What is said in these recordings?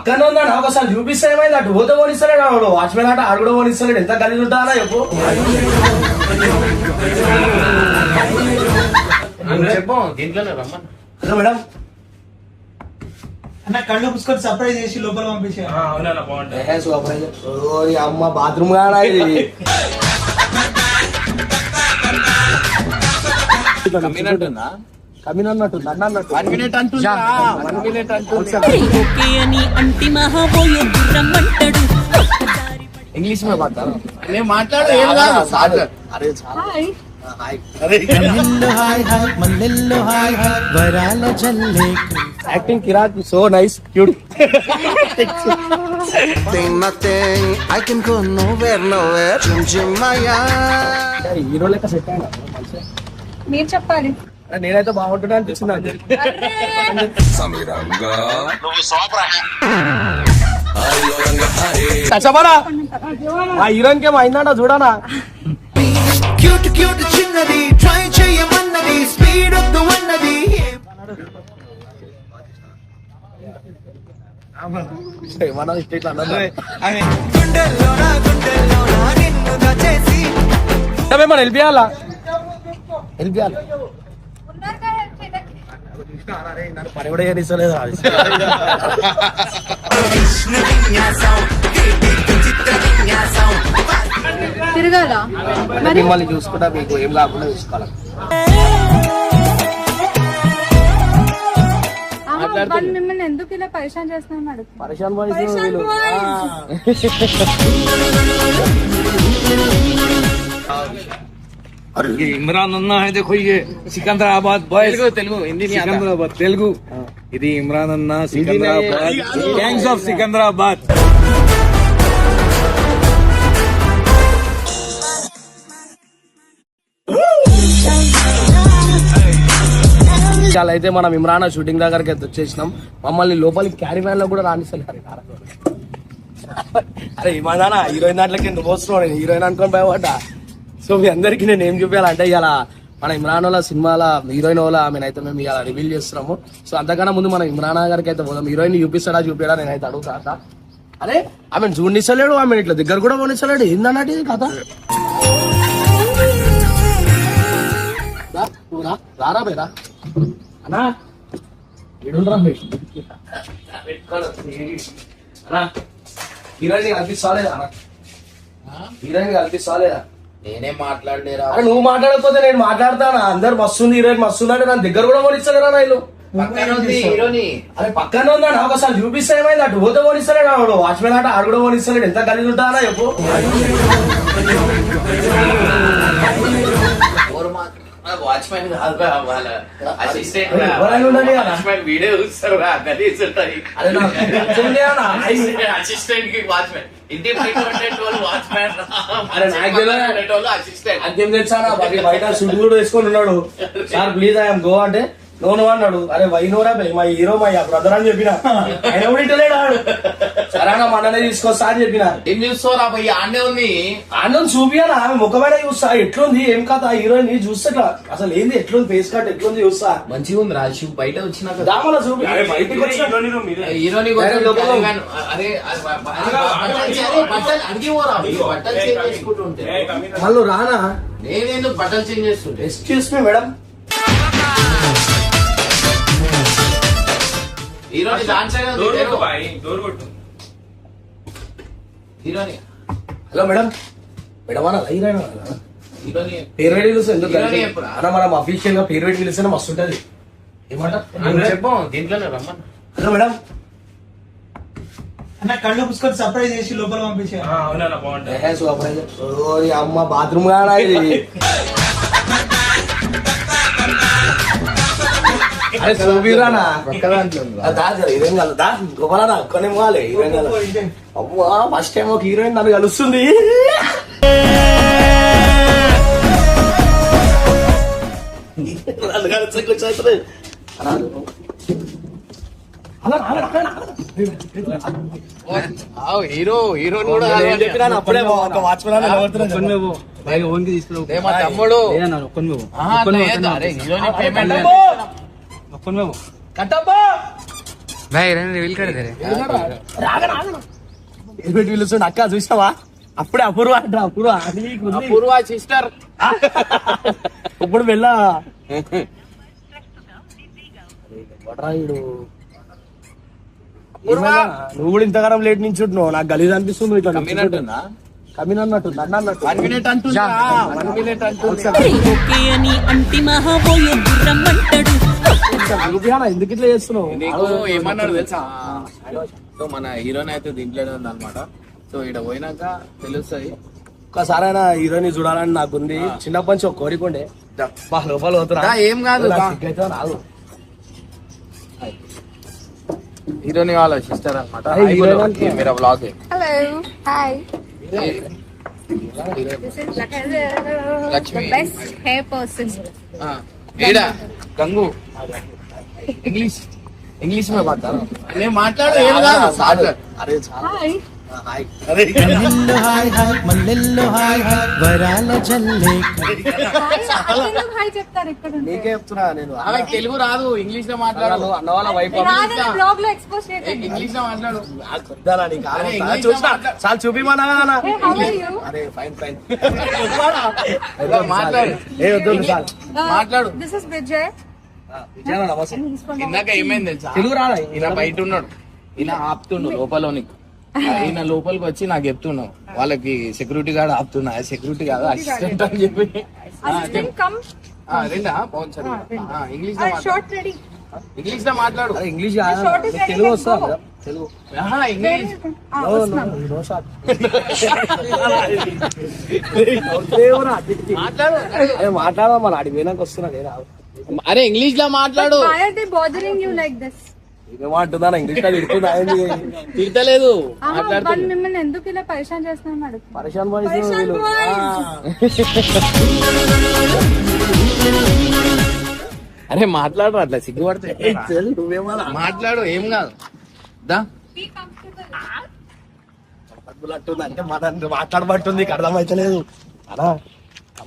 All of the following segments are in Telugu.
పక్కన ఉందా నాకు అసలు చూపిస్తే ఏమైంది అటు పోతే పోనిస్తలేడు వాచ్మెన్ అట ఆడు కూడా పోనిస్తలేడు ఎంత కలిసి ఉంటానా చెప్పు చెప్పు దీంట్లోనే రమ్మని హలో మేడం అన్న కళ్ళు పుసుకొని సర్ప్రైజ్ చేసి లోపల పంపించా. అమ్మ బాత్రూమ్ కాడా ఇది ఇంగ్లీష్ में बात నేను మాట్లాడు ఏం కాదు అరే యాక్టింగ్ కిరాక్ సో నైస్ క్యూట్ హీరో లెక్క సెట్ అయినా మీరు చెప్పాలి. నేనైతే బాగుంటున్నా అనిపిస్తుంది ఆ హీరోయిన్ కేమో అయిందంట చూడనా క్యూట్ క్యూట్ చిన్నది ట్రై చేయమన్నది స్పీడ్ వద్దు అన్నది. మనం వెళ్ళిపోయాలా వెళ్ళిపోయాలి నన్ను పని కూడా చేస్తలేదు తిరగాల మిమ్మల్ని చూసుకుంటా మీకు ఏం కాకుండా చూసుకోవాలి మిమ్మల్ని ఎందుకు ఇలా పరిశాన్ చేస్తున్నాడు? పరిశాన్ ये इमरान अन्ना है देखो ये सिकंदराबाद बॉयज తెలుగు హిందీ सिकंदराबाद तेलुगु ఇది इमरान अन्ना सिकंदराबाद गैंग्स ऑफ सिकंदराबाद చాలా అయితే మనం ఇమ్రాన్ షూటింగ్ దగ్గరికి అయితే వచ్చేసినాం. మమ్మల్ని లోపలికి క్యారీ వ్యాన్ లో కూడా రాణిస్తారు. అరే ఇమానా హీరోయిన్ దాంట్లోకి ఎందుకు వస్తున్నావు? నేను హీరోయిన్ అనుకోని భయపడ్డా. సో మీ అందరికి నేను ఏం చూపించాలంటే ఇలా మన ఇమ్రాన్ వాళ్ళ సినిమాల హీరోయిన్ వాళ్ళ ఆమెనైతే మేము ఇలా రివీల్ చేస్తున్నాము. సో అంతకన్నా ముందు మనం ఇమ్రాన్ గారికి అయితే పోదాం. హీరోయిన్ చూపిస్తాడా చూపించడా నేనైతే అడుగుతా. అరే ఆమెను చూడనిస్తలేడు, ఆమె ఇట్లా దగ్గర కూడా పోనిస్తలేడు. ఏందన్నట్టు ఇది కథ? రారా బేరా అన్నా ఏడుండ్రా హీరోయిన్ కల్పిస్తాలేదా? హీరోయిన్ కల్పిస్తాలేదా? నేనేం మాట్లాడలేరా? అరే నువ్వు మాట్లాడకపోతే నేను మాట్లాడతానా? అందరు మస్తుంది హీరోయిన్ మస్తుందంటే నన్ను దగ్గర కూడా పోనిస్తారా వీళ్ళు? అరే పక్కన ఉందా నాకు అసలు చూపిస్తే ఏమైంది అటు పోతే పోనిస్తలేడు ఆడు వాచ్మెన్ అట ఆడు కూడా పోనిస్తలేడు ఎంత కలిసి ఉంటానా చెప్పు వాచ్మెన్ వీడియో చూస్తారు అసిస్టెంట్ కి వాచ్మెన్ ఇంటి వాచ్మెన్ అదేం తెచ్చానా బయట సుడ్డు కూడా వేసుకొని ఉన్నాడు. సార్ ప్లీజ్ ఐఎమ్ గో అంటే నోను అన్నాడు. అరే వైనోరా మా హీరో మా బ్రదర్ అని చెప్పిన ఆయన కూడా ఇంటలేడు. సరేనా మననే తీసుకొస్తా అని చెప్పిన. ఏం చూస్తారా పోయి ఆడే ఉంది ఆనందం చూపియాలా ఆమె ముఖమైన చూస్తా ఎట్లుంది ఏం కాదు. ఆ హీరోయిన్ చూస్తా అసలు ఏంది ఎట్లుంది ఫేస్ కట్ ఎట్లుంది చూస్తా. మంచిగా ఉంది రాజు బయట వచ్చినాక దామల చూపి బయటకి హీరోని అరే బట్టలు అడిగి పోరా బట్టలు చేంజ్ చేసుకుంటుంటే మళ్ళీ రానా నేనేందుకు బట్టలు చేంజ్ చేస్తుంటే. ఎక్స్క్యూజ్ మీ మేడం హీరోని హీరోని హలో మేడం మేడం అన్న హీరోయిన్ హీరోని పేరు పెట్టి పిలుస్తా ఎందుకు అన్న మనం అఫీషియల్ గా పేరు పెట్టి పిలిస్తేనే మస్తు ఉంటది. ఏమంటారు చెప్పు దీంట్లోనే రమ్మని. హలో మేడం అన్న కళ్ళు పుసుకొని సర్ప్రైజ్ చేసి లోపల పంపించా. అమ్మ బాత్రూమ్ కాడా ఇది అరే చూపిరానా హీరోయిన్ కలదా గొప్పనా ఒక్కనే పోవాలి హీరోయిన్ కల. అమ్మా ఫస్ట్ టైం ఒక హీరోయిన్ నన్ను కలుస్తుంది. హీరో హీరోని కూడా అప్పుడే వాచ్మెన్ మా తమ్ముడు కట్టబ్బా ఎలిపెట్టి పిలుస్తుండే అక్క చూసావా అప్పుడే అపూర్వ అంట అపూర్వ నీకు ఉంది. పూర్వ సిస్టర్ ఇప్పుడు వెళ్ళా వడరాయుడు ఏమైనా నువ్వు కూడా ఇంతకాలం లేట్ నుంచి ఉంటున్నావు నాకు గలీజ్ అనిపిస్తుంది ఇట్లా కమ్మినట్టుందా? కమిన్ అన్నట్టు నన్ను అన్నట్టు 1 minute అంటుందా? 1 minute అంటుంది. ఓకే అని అంటి మహాబోయే రమ్మంటాడు చూపియానా ఎందుకు ఇట్లా చేస్తున్నావు నీకు ఏమన్నాడు తెలుసా? సో మన హీరోయిన్ అయితే దీంట్లోనే ఉంది అనమాట. సో ఇక్కడ పోయినాక తెలుస్తాయి. ఒక్కసారి అయినా హీరోని చూడాలని నాకుంది చిన్నప్పటి నుంచి ఒక కోరిక ఉండే బా లోపల పోతున్నా దా, ఏం కాదు దా. సిగ్గైతే రాదు హీరోయిన్ వాళ్ళ సిస్టర్ అనమాట. Hi, heroine. మీరు blog hello hi this is Lakshmi. Best hair person ఏడా గంగు ఇంగ్లీష్ ఇంగ్లీష్ में बात करो. నేను మాట్లాడు ఏం కాదు మాట్లాడు. అరే చాలా హాయ్ హాయ్ అరే మల్లెల్లో హాయ్ హాయ్ మల్లెల్లో హాయ్ హాయ్ వరాల జల్లే హాయ్ చెప్తారు ఇక్కడ ఉంటే. నీకే చెప్తున్నా నేను ఆమెకు తెలుగు రాదు, ఇంగ్లీష్ లో మాట్లాడు. అన్న వాళ్ళ వైపు రాదని బ్లాగ్ లో ఎక్స్పోజ్ చేయకండి. ఇంగ్లీష్ లో మాట్లాడు. చూపిమన్నా అరే, ఇంగ్లీష్ కదా Hey, how are you? అరే ఫైన్ ఫైన్ మాట్లాడు. ఏ వద్దు చాలు మాట్లాడు. దిస్ ఇస్ విజయ్ నమస్తే ఇందాక ఏమైంది తెలుసా? తెలుగు రాదా ఈయన బయట ఉన్నాడు, ఈయన ఆపుతుండు లోపలోనికి. ఈయన లోపలికి వచ్చి నాకు చెప్తున్నావు వాళ్ళకి సెక్యూరిటీ గార్డ్ ఆపుతున్నా. సెక్యూరిటీ కాదు అసిస్టెంట్ అని చెప్పి. అసిస్టెంట్ కమ్ రెండా బాగుంది సార్. ఇంగ్లీష్ లో మాట్లాడు. షార్ట్ రెడీ ఇంగ్లీష్ లో మాట్లాడు. అరే English Short is ready, Telugu let's వస్తా go. కదా తెలుగు ఇంగ్లీష్ నో షాట్ మాట్లాడు. అరే మాట్లాడదా మన ఆడి పోయినాక వస్తున్నా నేను అరే ఇంగ్లీష్ లో మాట్లాడు. why are they bothering you like this? ఏమంటుందా ఇంగ్లీష్ లో తిడుతుందా తిడతలేదు, వాళ్ళు మాట్లాడుతుంది. మిమ్మల్ని ఎందుకు ఇలా పరిచయం చేస్తున్నాను అడుగు పరిశాన్ బాయ్స్ పరిశాన్ వీళ్ళు. boys. అరే మాట్లాడు, అట్లా సిగ్గుపడితే నువ్వేమన్నా మాట్లాడు, ఏం కాదు. దా Be comfortable. కంఫర్టబుల్ అంటే మన మాట్లాడబట్టుంది నీకు అర్థమైతలేదు అలా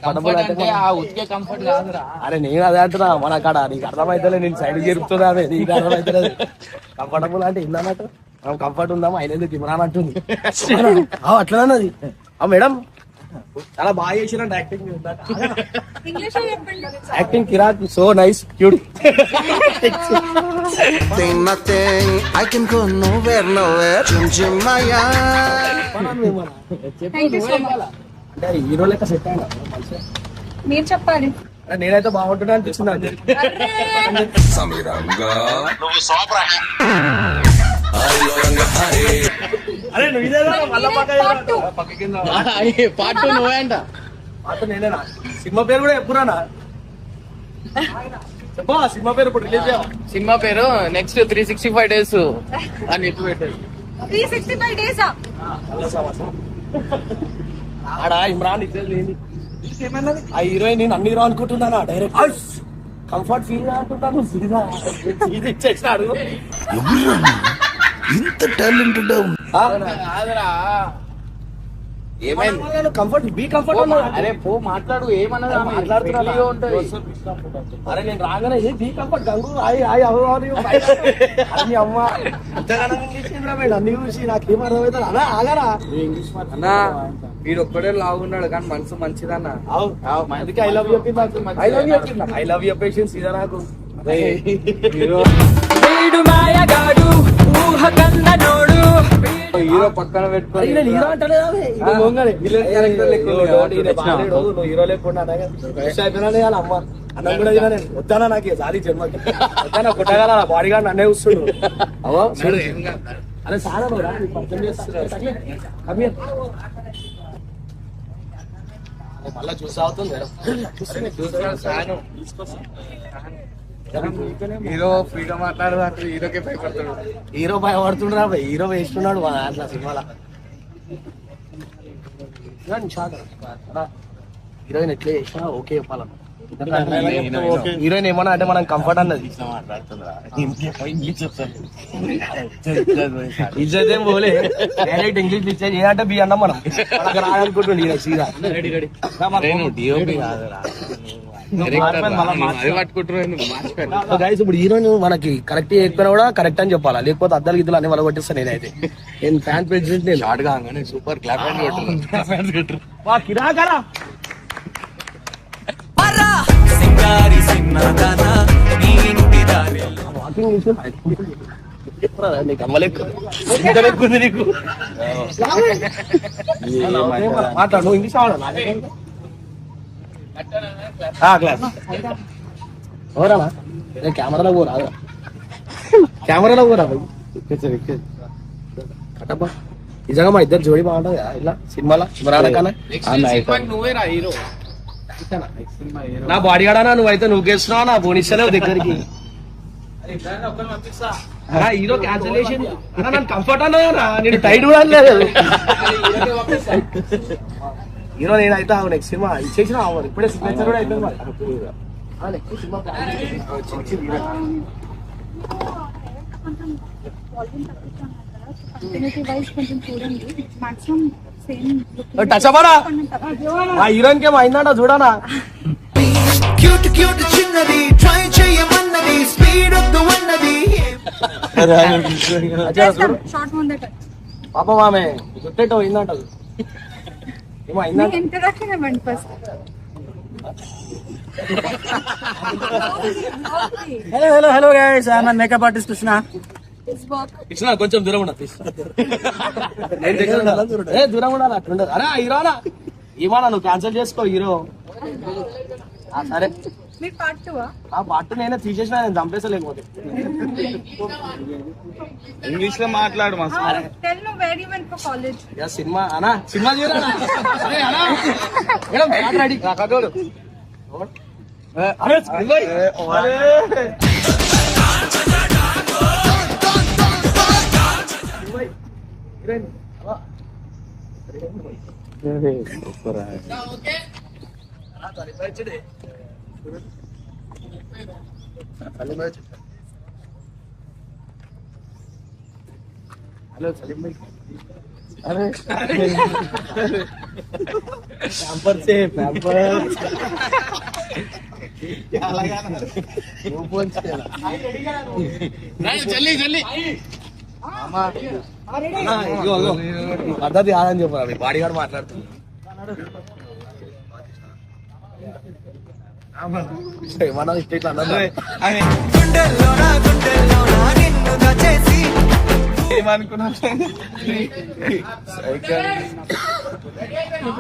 కంఫర్ట్ అంటే ఆ ఉతికే కంఫర్ట్ కాదురా. అరే నేను అదే అంటున్నా మన కాడ నీకు అర్థమైతలే నేను సైడ్ జరుపుతున్నా అదే నీకు అర్థమైతలేదు కంఫర్టబుల్ అంటే ఇందన్నట్టు మనం కంఫర్ట్ ఉందామా ఆయన ఎందుకు ఇమ్రాన్ అంటుంది అట్లా అన్నది మేడం చాలా బాగా చేసిరండి యాక్టింగ్ English లో చెప్పండి. యాక్టింగ్ కిరాక్ so nice cute nothing. I can go nowhere, nowhere. Chimchimaya. Thank you so much. అంటే హీరో లెక్క సెట్ అయినా మీరు చెప్పాలి. నేనైతే బాగుంటున్నా అనిపించింది నాకు అరే నువ్వు ఇదే మళ్ళా Part two. పార్ట్ టూ నువ్వే అంట. పాట నేనేనా సినిమా పేరు కూడా ఎప్పుడునా చెప్పా సినిమా పేరు ఇప్పుడు రిలీజ్ సినిమా పేరు నెక్స్ట్ 365 days అని ఎప్పుడు పెట్టారు. 365 days ఆ? ఆడ ఇమ్రాన్ ఇచ్చేది ఆ హీరోయిన్ నేను అన్ని హీరో అనుకుంటున్నాను డైరెక్ట్ కంఫర్ట్ ఫీల్ అనుకుంటాను ఇది ఇచ్చేసాడు ఇంత టాలెంటెడ్ కాదురా, ఏమైంది? కంఫర్ట్ బీ కంఫర్ట్ అరే పో మాట్లాడు, ఏమన్నది ఆమె? మాట్లాడుతున్నా ఫ్రీగా ఉంటది. అరే నేను రాగానే బీ కంఫర్ట్ గంగు హాయ్ హాయ్ అని అమ్మ అంతగానం ఇంగ్లీష్ ఏంద్రా మేడం అన్ని చూసి నాకేం అర్థమవుతుంది అలా ఆగరా అన్నా వీడు ఒక్కడే లాగున్నాడు కానీ మనసు మంచిదన్న. అందుకే I love you I love you I love you patience ఇదా నాకు హీరో పక్కన పెట్టుకొని హీరో అంటలేదా విలన్ క్యారెక్టర్ లెక్క ఉంది కదా. హీరో లేకుండా అయిపోయినా అమ్మ అన్నం కూడా తినా నేను వద్దానా నాకు సారీ జన్మకి వద్దానా కొట్టగల బాడీ గార్డ్ నన్నే వస్తుడు అవో సరే, ఏం కాదు. అరే సారా బాగా పరిచయం చేస్తున్నారు మళ్ళా చూసా అవుతుంది హీరో ఫ్రీగా మాట్లాడదు అంటే హీరోకే భయపడతాడు. హీరో భయపడుతుండ్రా హీరో వేస్తున్నాడు మా అట్లా సినిమాలో హీరోయిన్ ఎట్లా చేసినా ఓకే చెప్పాలన్న హీరోయిన్ ఏమన్నా అంటే మనం కంఫర్ట్ అన్నది ఇజ్జత్ ఏం పోలే డైరెక్ట్ ఇంగ్లీష్ ఇచ్చే ఏదంటే బి అన్నాం మనం మనకు రాదనుకుంటుండే సీదా అరే నువ్వు DOP కాదురా. అది పట్టుకుంటారు మార్చిపోయాను. సో గైస్ ఇప్పుడు హీరోయిన్ మనకి కరెక్ట్ చెప్పినా కూడా కరెక్ట్ అని చెప్పాలా, లేకపోతే అద్దాలు గిద్దలు అన్ని వాళ్ళు కొట్టిస్తాను నేనైతే. నేను ఫ్యాన్ ప్రెసిడెంట్ నేను. షార్ట్ కాగానే సూపర్ క్లాప్ హ్యాండ్ కొట్టారు. వా కిరాకరా నీకు అమ్మలేకు నీకు మాట్లాడు, నువ్వు ఇంగ్లీష్ క్లాస్ ఎవరానా కెమెరాలో పోరా, కెమెరాలో పోరా కట్టబ్బా. నిజంగా మా ఇద్దరు జోడి బాగుంటది ఇలా సినిమాలో ఇమ్రాన్. నువ్వేరా హీరో. నా బాడీ గాడానా నువ్వైతే నువ్వు గెలుస్తున్నావా, నా పోనిస్తలేవు దగ్గరికి. హీరో క్యాన్సలేషన్ నన్ను కంఫర్ట్ అన్నా, నేను టైట్ కూడా లేదు హీరో. నేనైతే నెక్స్ట్ సినిమా ఇచ్చేసిన ఇప్పుడే సిగ్నేచర్ కూడా అయిపోయింది మరి. నెక్స్ట్ సినిమా కొంచెం చూడండి, మాక్సిమం సేమ్ టచ్ అవ్వరా ఆ హీరోయిన్ కేమో అయిందంట చూడనా. క్యూట్ క్యూట్ చిన్నది ట్రై చేయమన్నది స్పీడ్ వద్దు అన్నది. షార్ట్ ముందట పాపం ఆమె చుట్టేటో అయిందంట, ఏమో అయిందంట. ఇంట్రడక్షన్ ఇవ్వండి first. Hello guys, I am makeup artist Krishna. ఇచ్చిన కొంచెం దూరం ఉండదు, దూరం ఉండాలి అట్లుండదు. అరే హీరోనా ఏమన్నా నువ్వు క్యాన్సిల్ చేసుకో హీరో. సరే మీరు పార్ట్ 2 ఆ పార్ట్ నేనే తీసేసిన, నేను చంపేసా లేకపోతే. ఇంగ్లీష్ లో మాట్లాడు మా sir. Tell me where you went for college. Cinema అనా సినిమా చూడరా. అరే అనా మేడం స్టార్ట్ రెడీ కాకోడు. అరే హలో సలీం భాయ్. అరే पैंपर से पैंपर పద్ధతి కాదని చెప్పాలి, బాడీ గార్డ్ మాట్లాడుతుంది. ఏమన్నా ఇట్లా అన్నది గుండెల్లోనా గుండెల్లోనా నిన్ను దచేసి ఏమనుకున్నా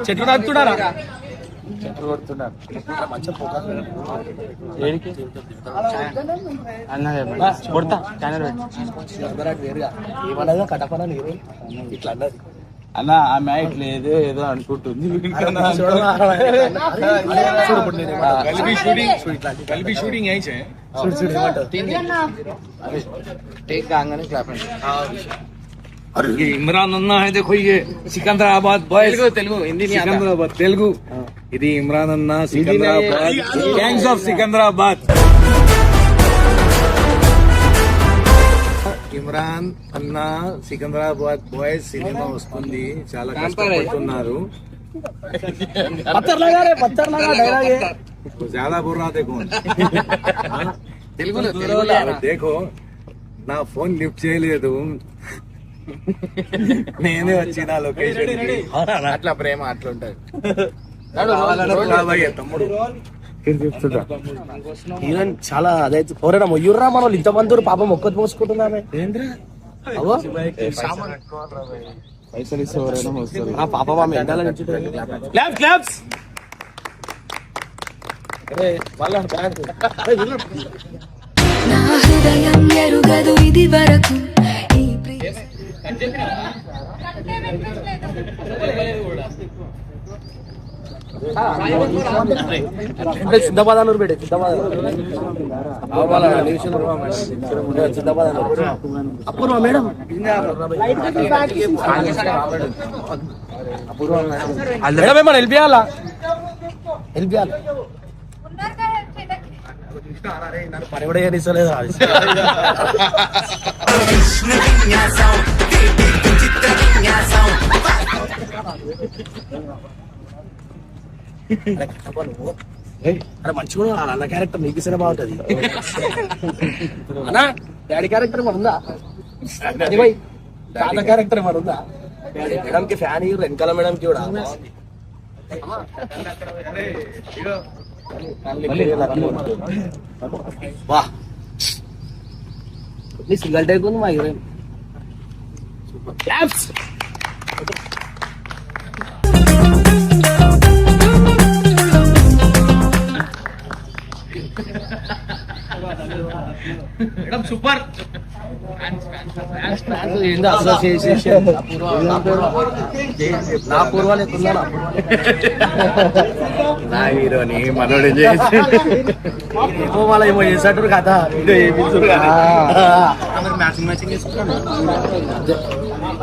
చెట్లు నడుతున్నారా, చెట్లు కొడుతున్నారు. మంచిగా ఫోకస్ కొడతా ఛానల్ వేరుగా ఏమన్నదా కటపనా నీరు ఇట్లా అన్నది. అన్న ఆమె ఇట్లేదు ఏదో అనుకుంటుంది. కలిపి షూటింగ్ అయితే టేక్ కాగానే క్లాప్ హ్యాండ్. ఇమ్రాన్ అన్నా है देखो ये సికింద్రాబాద్ బాయ్స్. తెలుగు హిందీ సికింద్రాబాద్ తెలుగు. ఇది ఇమ్రాన్ అన్న సికింద్రాబాద్, గ్యాంగ్స్ ఆఫ్ సికింద్రాబాద్. ఇమ్రాన్ అన్న సికింద్రాబాద్ బాయ్స్ సినిమా వస్తుంది, చాలా కష్టపడుతున్నారు. పత్తర్ లగా రే పత్తర్ లగా డైలాగ్ ज्यादा बोल रहा देखो తెలుగులో देखो నా ఫోన్ లిఫ్ట్ చేయలేదు, నేనే వచ్చిన లొకేషన్ కి. అట్లా ప్రేమ అట్లా ఉంటది. తమ్ముడు హీరోయిన్ చాలా అదైతే ఎవరైనా మొయ్యుర్రా మన వాళ్ళు ఇంతమంది పాపం ఒక్కటి మోసుకుంటున్నామే. అవో పైసలు ఇస్తే ఎవరైనా వస్తారు. ఆ పాప మా ఎండాల నుంచి క్లాప్స్ క్లాప్స్. అరే వాళ్ళ బ్యాంక్ నా హృదయం ఎరుగదు ఇది వరకు ఈ ప్రియ సిద్ధాబాద్ అన్నూరు పెట్టే సిద్ధాబాద్ సిద్ధాబాద్ అపూర్వ మేడం మేడం ఏమన్నా హెల్ప్ చేయాలా హెల్ప్ చేయాలి ఉన్నారు కదా help చేయడానికి. నన్ను పని కూడా చేయనిస్తలేదు. అరే మంచిగా వాళ్ళ అన్న క్యారెక్టర్ నీకు ఇస్తేనే బాగుంటది అన్నా డాడీ క్యారెక్టర్ ఏమైనా ఉందా అది పోయి తాత క్యారెక్టర్ ఏమైనా ఉందా మేడం కి ఫ్యాన్ వెనకాల మేడం కి కూడా వా నీ సింగల్ టేక్ ఉంది మా హీరోయిన్ క్లాప్స్ సూపర్ అసోసియేషన్ నా పూర్వాలు ఎత్తుందా నా హీరోని మనోడు ఏమో వాళ్ళ ఏమో చేసాడు కదా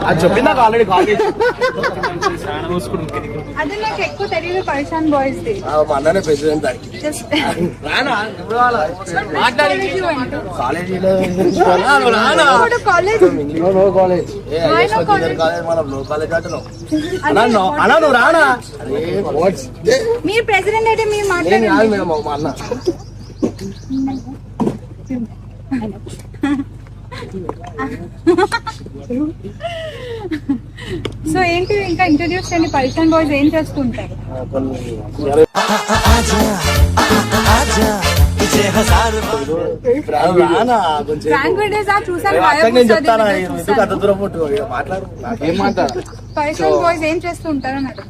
అది చెప్పిందా ఆల్రెడీ కాలేజ్ అది నాకు ఎక్కువ తెలియదు పైసాన్ బాయ్స్ ది మా అన్ననే ప్రెసిడెంట్ జస్ట్ రానా కాలేజీలో కాలేజ్ నో కాలేజ్ కాలేజ్ మనం నో కాలేజ్ అంటున్నావు అన్నా నువ్వు రానా మీరు ప్రెసిడెంట్ అయితే మీరు నేను మాట్లాడండి కాదు మేడం మా అన్న సో ఏంటి ఇంకా ఇంట్రడ్యూస్ చేయండి పైసాన్ బాయ్స్ ఏం చేస్తుంటారు రానా కొంచెం ఫ్రాంక్ వీడియోస్ చూసాను నేను చెప్తాను ఎందుకు అంత దూరం పుట్టు మాట్లాడు ఏం మాట్లాడ పైసాన్ బాయ్స్ ఏం చేస్తుంటారు అన్నారు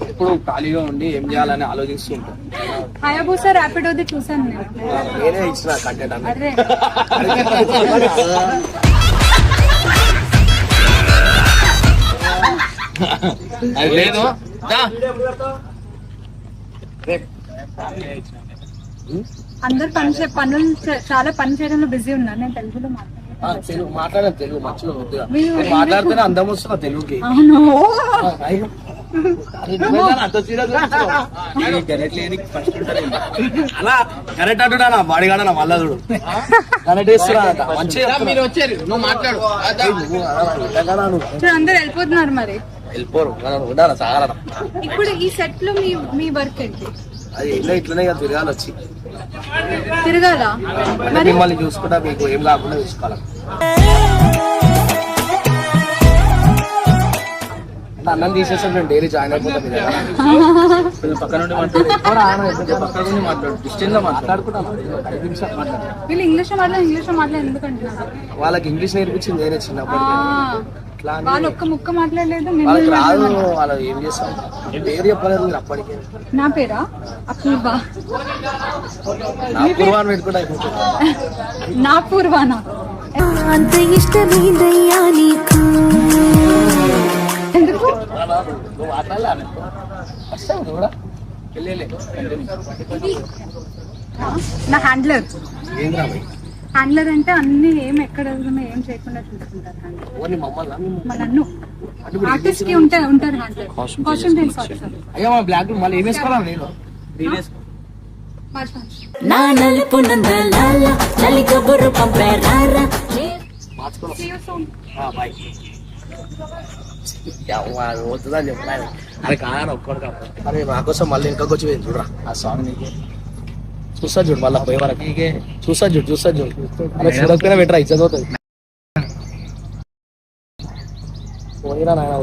ఇప్పుడు ఖాళీగా ఉండి ఏం చేయాలని ఆలోచిస్తుంటాం. హయాబూసా ర్యాపిడోది చూసాను నేను నేనే ఇచ్చిన కంటెంట్ అన్న అరే అది లేదు దా. అందరు పనులు చాలా పని చేయడంలో బిజీ ఉన్నారు నేను తెలుగులో మాట్లాడతాను తెలుగు మాట్లాడాను తెలుగు మంచిగా వద్దుగా మీరు నేను మాట్లాడితేనే అందం వస్తున్నా తెలుగుకి అవును అలా కరెక్ట్ అంటున్నా బాడీ కాడ నా మళ్ళా చూడు కరెక్ట్ వేస్తున్నా మంచిగా దా, మీరు వచ్చారు నువ్వు మాట్లాడు దా. ఇప్పుడు అందరు వెళ్ళిపోతున్నారు మరి వెళ్ళిపోరు ఉండాలి సాగలరా ఇప్పుడు ఈ సెట్ లో మీ వర్క్ ఏంటి అది ఎన్నో ఇట్లనే కదా తిరగాలి వచ్చి తిరగాల మరి మిమ్మల్ని చూసుకుంటా మీకు ఏం కాకుండా చూసుకోవాలి అన్నం తీసేస్తాం నేను డైలీ జాయిన్ అయిపోతాం పక్కన నుండి మాట్లాడు డిస్టెన్స్ లో మాట్లాడుకుంటాం 5 నిమిషాలు మాట్లాడు వీళ్ళు ఇంగ్లీష్ లో మాట్లాడి ఎందుకు అంటున్నారు వాళ్ళకి ఇంగ్లీష్ నేర్పించింది నేనే చిన్నప్పటికీ ఇట్లా అని వాళ్ళు ఒక్క ముక్క మాట్లాడలేదు నేను వాళ్ళకి రాదు వాళ్ళు ఏం చేస్తాం పేరు చెప్పలేదు మీరు అప్పటికే నా పేరా అపూర్వ నా పూర్వాన్ని పెట్టుకుంటే అయిపోతుంది నా పూర్వానా అంత ఇష్టమేదయ్యా నీకు ఎందుకు నువ్వు మాట్లాడాలి వస్తావు కూడా నా హ్యాండ్లర్ ఏంద్రా భయ్ హ్యాండ్లర్ అంటే అన్ని ఏం ఎక్కడ ఏం చేయకుండా చూసుకుంటారు హ్యాండ్లర్ ఓన్లీ మమ్మల్ని మా నన్ను ఆర్టిస్ట్ కి ఉంటారు హ్యాండ్లర్ కాస్ట్యూమ్ సెన్స్ ఆఫీసర్ అయ్యా మా బ్లాక్ మళ్ళీ ఏం వేసుకోవాలి నేను నా నలుపు నందలాల చలి కబురు పంపారా బాయ్ వద్దుదని చెప్పాలి అది కాదని ఒక్కడు కాబట్టి అరే నా కోసం మళ్ళీ ఇంకా వచ్చి పోయింది చూడరా ఆ సాంగ్ నీకే చూస్తా చూడు మళ్ళీ పోయే వరకు నీకే చూస్తా చూడు అరే చూడకపోయినా బెటర్ ఇచ్చేది పోతుంది పోయినా నాయన